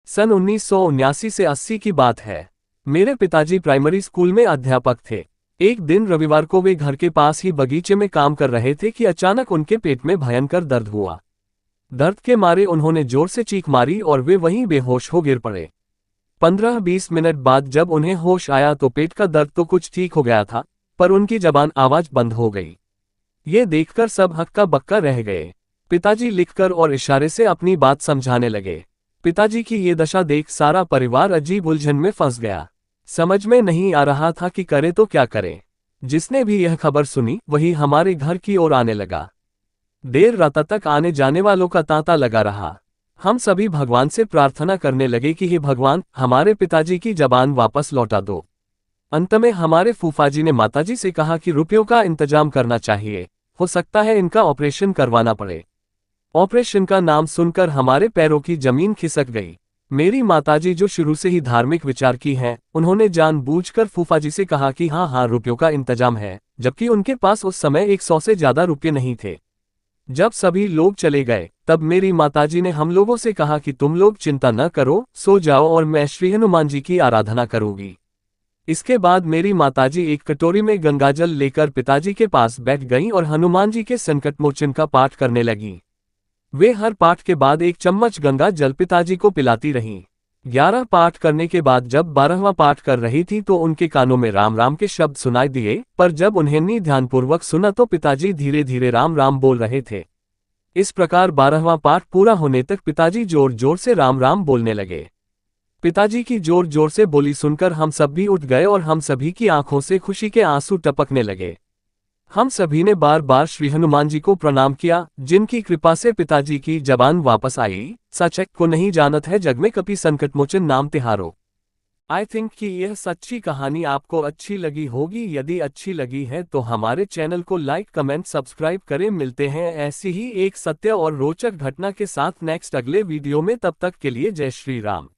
सन 1979 से 80 की बात है। मेरे पिताजी प्राइमरी स्कूल में अध्यापक थे। एक दिन रविवार को वे घर के पास ही बगीचे में काम कर रहे थे कि अचानक उनके पेट में भयंकर दर्द हुआ। दर्द के मारे उन्होंने जोर से चीख मारी और वे वहीं बेहोश हो गिर पड़े। 15-20 मिनट बाद जब उन्हें होश आया तो पेट का दर्द तो कुछ ठीक हो गया था, पर उनकी जबान आवाज बंद हो गई। ये देखकर सब हक्का बक्का रह गए। पिताजी लिखकर और इशारे से अपनी बात समझाने लगे। पिताजी की ये दशा देख सारा परिवार अजीब उलझन में फंस गया। समझ में नहीं आ रहा था कि करे तो क्या करे। जिसने भी यह खबर सुनी वही हमारे घर की ओर आने लगा। देर रात तक आने जाने वालों का तांता लगा रहा। हम सभी भगवान से प्रार्थना करने लगे कि हे भगवान, हमारे पिताजी की जबान वापस लौटा दो। अंत में हमारे फूफाजी ने माताजी से कहा कि रुपयों का इंतजाम करना चाहिए, हो सकता है इनका ऑपरेशन करवाना पड़े। ऑपरेशन का नाम सुनकर हमारे पैरों की जमीन खिसक गई। मेरी माताजी जो शुरू से ही धार्मिक विचार की हैं, उन्होंने जानबूझकर फूफाजी से कहा कि हाँ रुपयों का इंतजाम है, जबकि उनके पास उस समय 100 से ज्यादा रुपये नहीं थे। जब सभी लोग चले गए तब मेरी माताजी ने हम लोगों से कहा कि तुम लोग चिंता न करो, सो जाओ और मैं श्री हनुमान जी की आराधना करूंगी। इसके बाद मेरी माताजी एक कटोरी में गंगाजल लेकर पिताजी के पास बैठ गईं और हनुमान जी के संकटमोचन का पाठ करने लगीं। वे हर पाठ के बाद एक चम्मच गंगा जल पिताजी को पिलाती रहीं। 11 पाठ करने के बाद जब 12वां पाठ कर रही थी तो उनके कानों में राम राम के शब्द सुनाई दिए, पर जब उन्हें ध्यानपूर्वक सुना तो पिताजी धीरे धीरे राम राम बोल रहे थे। इस प्रकार 12वां पाठ पूरा होने तक पिताजी जोर जोर से राम राम बोलने लगे। पिताजी की जोर जोर से बोली सुनकर हम सब भी उठ गए और हम सभी की आंखों से खुशी के आंसू टपकने लगे। हम सभी ने बार बार श्री हनुमान जी को प्रणाम किया, जिनकी कृपा से पिताजी की जबान वापस आई। सच को नहीं जानत है जग में कपि संकटमोचन नाम तिहारो। आई थिंक कि यह सच्ची कहानी आपको अच्छी लगी होगी। यदि अच्छी लगी है तो हमारे चैनल को लाइक कमेंट सब्सक्राइब करें। मिलते हैं ऐसी ही एक सत्य और रोचक घटना के साथ नेक्स्ट अगले वीडियो में। तब तक के लिए जय श्री राम।